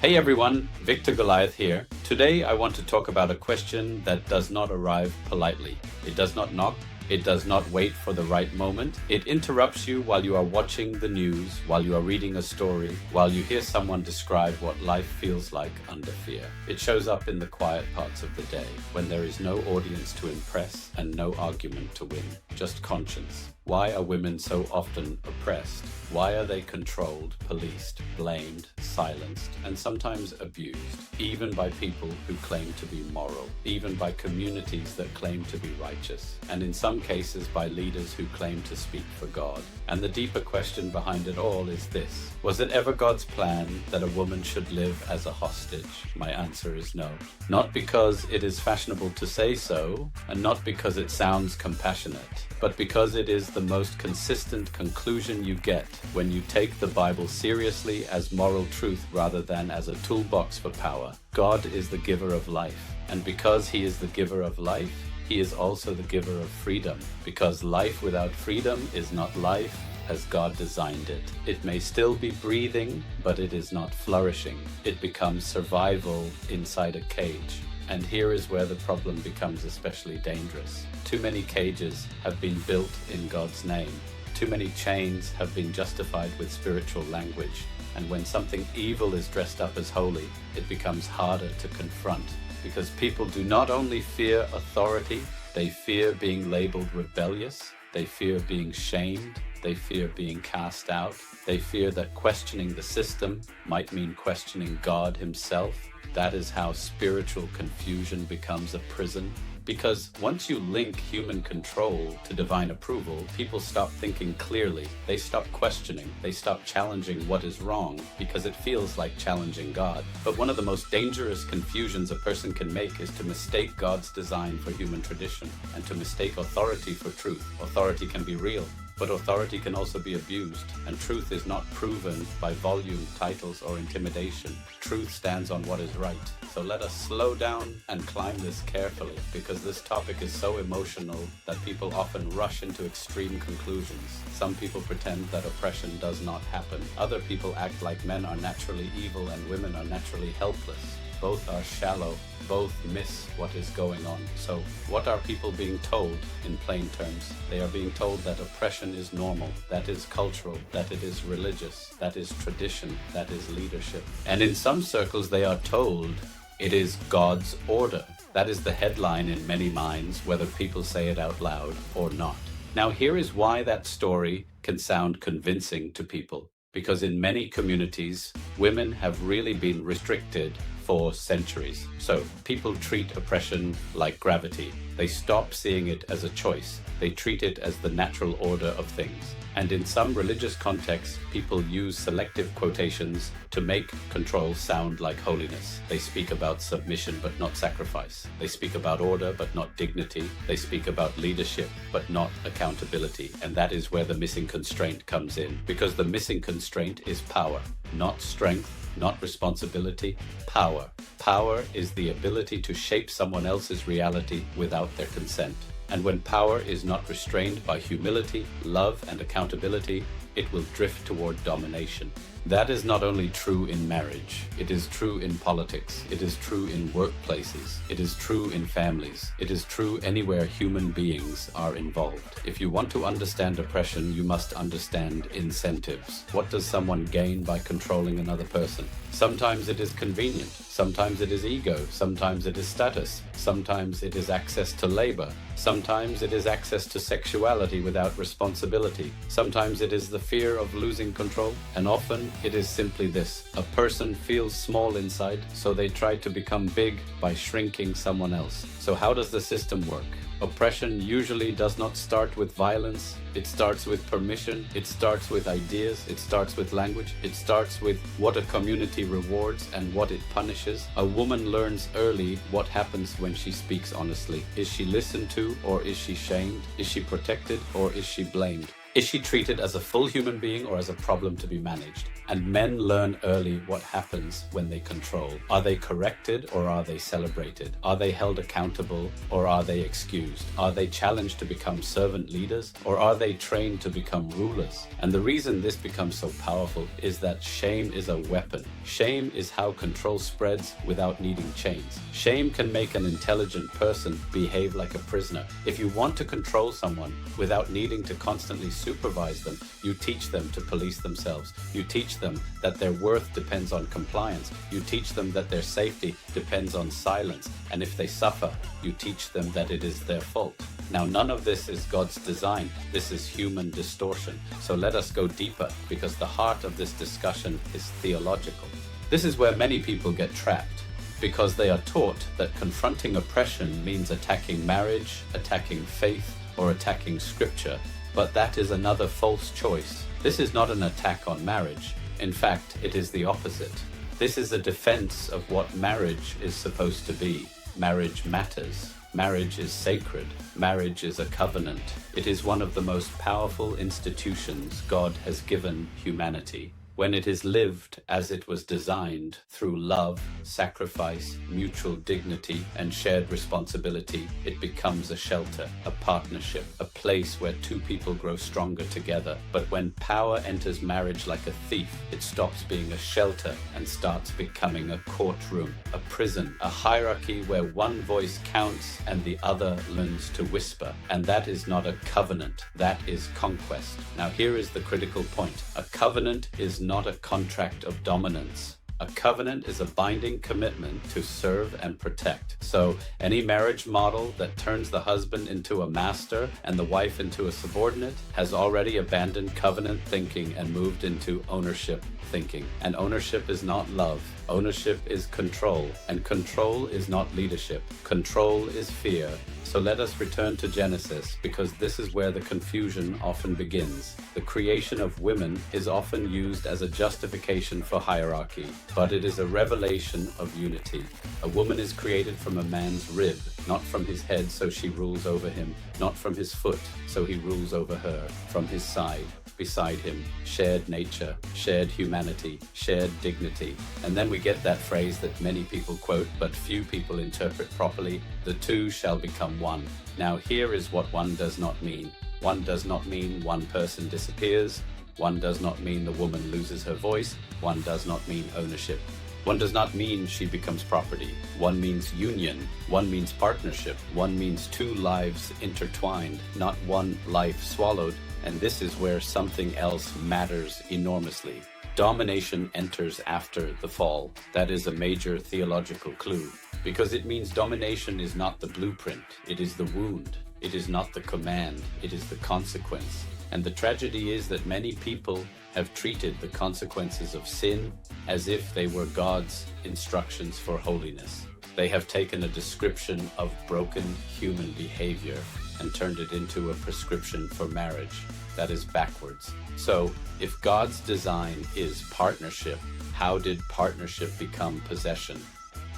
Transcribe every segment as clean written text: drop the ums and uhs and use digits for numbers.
Hey everyone, Victor Goliath here. Today I want to talk about a question that does not arrive politely. It does not knock. It does not wait for the right moment. It interrupts you while you are watching the news, while you are reading a story, while you hear someone describe what life feels like under fear. It shows up in the quiet parts of the day, when there is no audience to impress and no argument to win, just conscience. Why are women so often oppressed? Why are they controlled, policed, blamed, silenced, and sometimes abused, even by people who claim to be moral, even by communities that claim to be righteous, and in some cases by leaders who claim to speak for God? And the deeper question behind it all is this: was it ever God's plan that a woman should live as a hostage? My answer is no. Not because it is fashionable to say so, and not because it sounds compassionate, but because it is the most consistent conclusion you get when you take the Bible seriously as moral truth rather than as a toolbox for power. God is the giver of life, and because He is the giver of life, He is also the giver of freedom, because life without freedom is not life as God designed it. It may still be breathing, but it is not flourishing. It becomes survival inside a cage. And here is where the problem becomes especially dangerous. Too many cages have been built in God's name. Too many chains have been justified with spiritual language. And when something evil is dressed up as holy, it becomes harder to confront. Because people do not only fear authority, they fear being labeled rebellious, they fear being shamed, they fear being cast out, they fear that questioning the system might mean questioning God Himself. That is how spiritual confusion becomes a prison. Because once you link human control to divine approval, people stop thinking clearly. They stop questioning. They stop challenging what is wrong because it feels like challenging God. But one of the most dangerous confusions a person can make is to mistake God's design for human tradition and to mistake authority for truth. Authority can be real, but authority can also be abused, and truth is not proven by volume, titles, or intimidation. Truth stands on what is right. So let us slow down and climb this carefully, because this topic is so emotional that people often rush into extreme conclusions. Some people pretend that oppression does not happen. Other people act like men are naturally evil and women are naturally helpless. Both are shallow. Both miss what is going on. So what are people being told in plain terms? They are being told that oppression is normal, that is cultural, that it is religious, that is tradition, that is leadership. And in some circles they are told it is God's order. That is the headline in many minds, whether people say it out loud or not. Now here is why that story can sound convincing to people. Because in many communities, women have really been restricted for centuries. So people treat oppression like gravity. They stop seeing it as a choice. They treat it as the natural order of things. And in some religious contexts, people use selective quotations to make control sound like holiness. They speak about submission but not sacrifice. They speak about order but not dignity. They speak about leadership but not accountability. And that is where the missing constraint comes in. Because the missing constraint is power, not strength, not responsibility, power. Power is the ability to shape someone else's reality without their consent. And when power is not restrained by humility, love, and accountability, it will drift toward domination. That is not only true in marriage, it is true in politics, it is true in workplaces, it is true in families, it is true anywhere human beings are involved. If you want to understand oppression, you must understand incentives. What does someone gain by controlling another person? Sometimes it is convenient, sometimes it is ego, sometimes it is status, sometimes it is access to labor, sometimes it is access to sexuality without responsibility, sometimes it is the fear of losing control, and often it is simply this: a person feels small inside, so they try to become big by shrinking someone else. So how does the system work? Oppression usually does not start with violence. It starts with permission. It starts with ideas. It starts with language. It starts with what a community rewards and what it punishes. A woman learns early what happens when she speaks honestly. Is she listened to or is she shamed? Is she protected or is she blamed? Is she treated as a full human being or as a problem to be managed? And men learn early what happens when they control. Are they corrected or are they celebrated? Are they held accountable or are they excused? Are they challenged to become servant leaders or are they trained to become rulers? And the reason this becomes so powerful is that shame is a weapon. Shame is how control spreads without needing chains. Shame can make an intelligent person behave like a prisoner. If you want to control someone without needing to constantly supervise them, you teach them to police themselves. You teach them that their worth depends on compliance. You teach them that their safety depends on silence. And if they suffer, you teach them that it is their fault. Now, none of this is God's design. This is human distortion. So let us go deeper, because the heart of this discussion is theological. This is where many people get trapped, because they are taught that confronting oppression means attacking marriage, attacking faith, or attacking scripture. But that is another false choice. This is not an attack on marriage. In fact, it is the opposite. This is a defense of what marriage is supposed to be. Marriage matters. Marriage is sacred. Marriage is a covenant. It is one of the most powerful institutions God has given humanity. When it is lived as it was designed, through love, sacrifice, mutual dignity, and shared responsibility, it becomes a shelter, a partnership, a place where two people grow stronger together. But when power enters marriage like a thief, it stops being a shelter and starts becoming a courtroom, a prison, a hierarchy where one voice counts and the other learns to whisper. And that is not a covenant, that is conquest. Now here is the critical point. A covenant is not a contract of dominance. A covenant is a binding commitment to serve and protect. So any marriage model that turns the husband into a master and the wife into a subordinate has already abandoned covenant thinking and moved into ownership thinking. And ownership is not love. Ownership is control. And control is not leadership. Control is fear. So let us return to Genesis, because this is where the confusion often begins. The creation of women is often used as a justification for hierarchy, but it is a revelation of unity. A woman is created from a man's rib, not from his head, so she rules over him, not from his foot, so he rules over her, from his side, beside him, shared nature, shared humanity, shared dignity. And then we get that phrase that many people quote, but few people interpret properly: the two shall become one. Now here is what one does not mean. One does not mean one person disappears. One does not mean the woman loses her voice. One does not mean ownership. One does not mean she becomes property. One means union. One means partnership. One means two lives intertwined, not one life swallowed. And this is where something else matters enormously. Domination enters after the fall. That is a major theological clue, because it means domination is not the blueprint, it is the wound. It is not the command, it is the consequence. And the tragedy is that many people have treated the consequences of sin as if they were God's instructions for holiness. They have taken a description of broken human behavior and turned it into a prescription for marriage. That is backwards. So, if God's design is partnership, how did partnership become possession?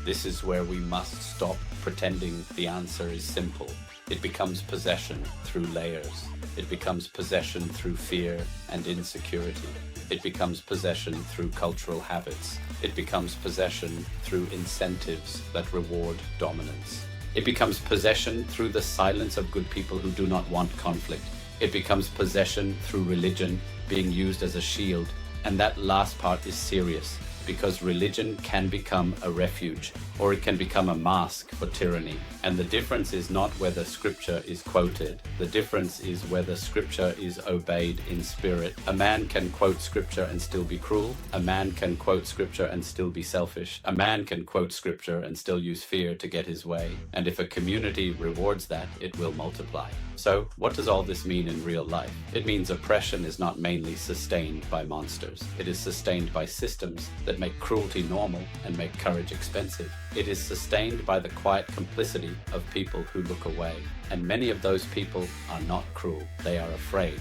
This is where we must stop pretending the answer is simple. It becomes possession through layers. It becomes possession through fear and insecurity. It becomes possession through cultural habits. It becomes possession through incentives that reward dominance. It becomes possession through the silence of good people who do not want conflict. It becomes possession through religion being used as a shield. And that last part is serious, because religion can become a refuge, or it can become a mask for tyranny. And the difference is not whether scripture is quoted. The difference is whether scripture is obeyed in spirit. A man can quote scripture and still be cruel. A man can quote scripture and still be selfish. A man can quote scripture and still use fear to get his way. And if a community rewards that, it will multiply. So, what does all this mean in real life? It means oppression is not mainly sustained by monsters. It is sustained by systems that make cruelty normal and make courage expensive. It is sustained by the quiet complicity of people who look away. And many of those people are not cruel. They are afraid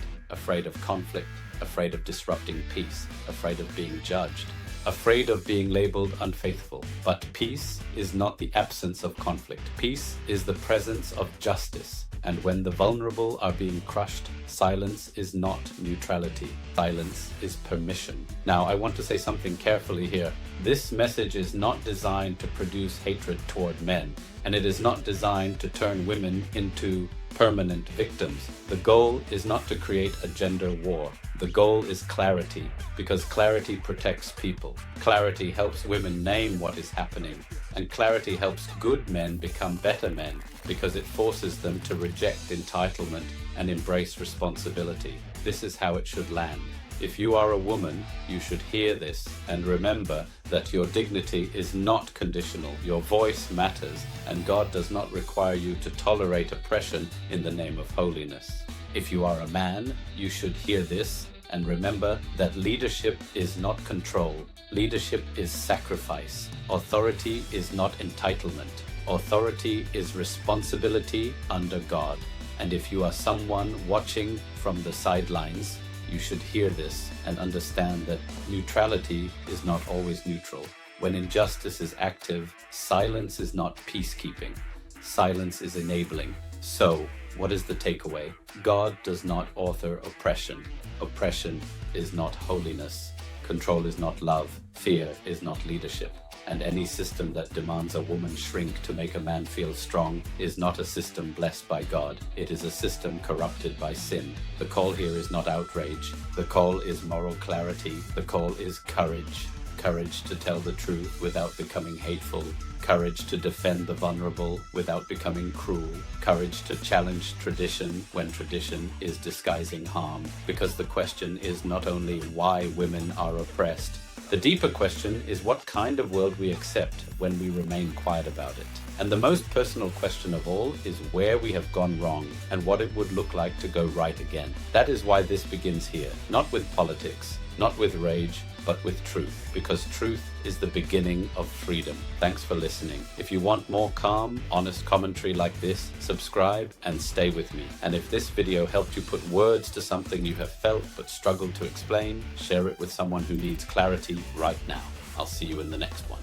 of conflict, afraid of disrupting peace, afraid of being judged, afraid of being labeled unfaithful. But peace is not the absence of conflict. Peace is the presence of justice. And when the vulnerable are being crushed, silence is not neutrality. Silence is permission. Now, I want to say something carefully here. This message is not designed to produce hatred toward men, and it is not designed to turn women into permanent victims. The goal is not to create a gender war. The goal is clarity, because clarity protects people. Clarity helps women name what is happening, and clarity helps good men become better men, because it forces them to reject entitlement and embrace responsibility. This is how it should land. If you are a woman, you should hear this and remember that your dignity is not conditional. Your voice matters, and God does not require you to tolerate oppression in the name of holiness. If you are a man, you should hear this and remember that leadership is not control. Leadership is sacrifice. Authority is not entitlement. Authority is responsibility under God. And if you are someone watching from the sidelines, you should hear this and understand that neutrality is not always neutral. When injustice is active, silence is not peacekeeping. Silence is enabling. So, what is the takeaway? God does not author oppression. Oppression is not holiness. Control is not love. Fear is not leadership. And any system that demands a woman shrink to make a man feel strong is not a system blessed by God. It is a system corrupted by sin. The call here is not outrage. The call is moral clarity. The call is courage. Courage to tell the truth without becoming hateful. Courage to defend the vulnerable without becoming cruel. Courage to challenge tradition when tradition is disguising harm. Because the question is not only why women are oppressed. The deeper question is what kind of world we accept when we remain quiet about it. And the most personal question of all is where we have gone wrong and what it would look like to go right again. That is why this begins here, not with politics, not with rage, but with truth, because truth is the beginning of freedom. Thanks for listening. If you want more calm, honest commentary like this, subscribe and stay with me. And if this video helped you put words to something you have felt but struggled to explain, share it with someone who needs clarity right now. I'll see you in the next one.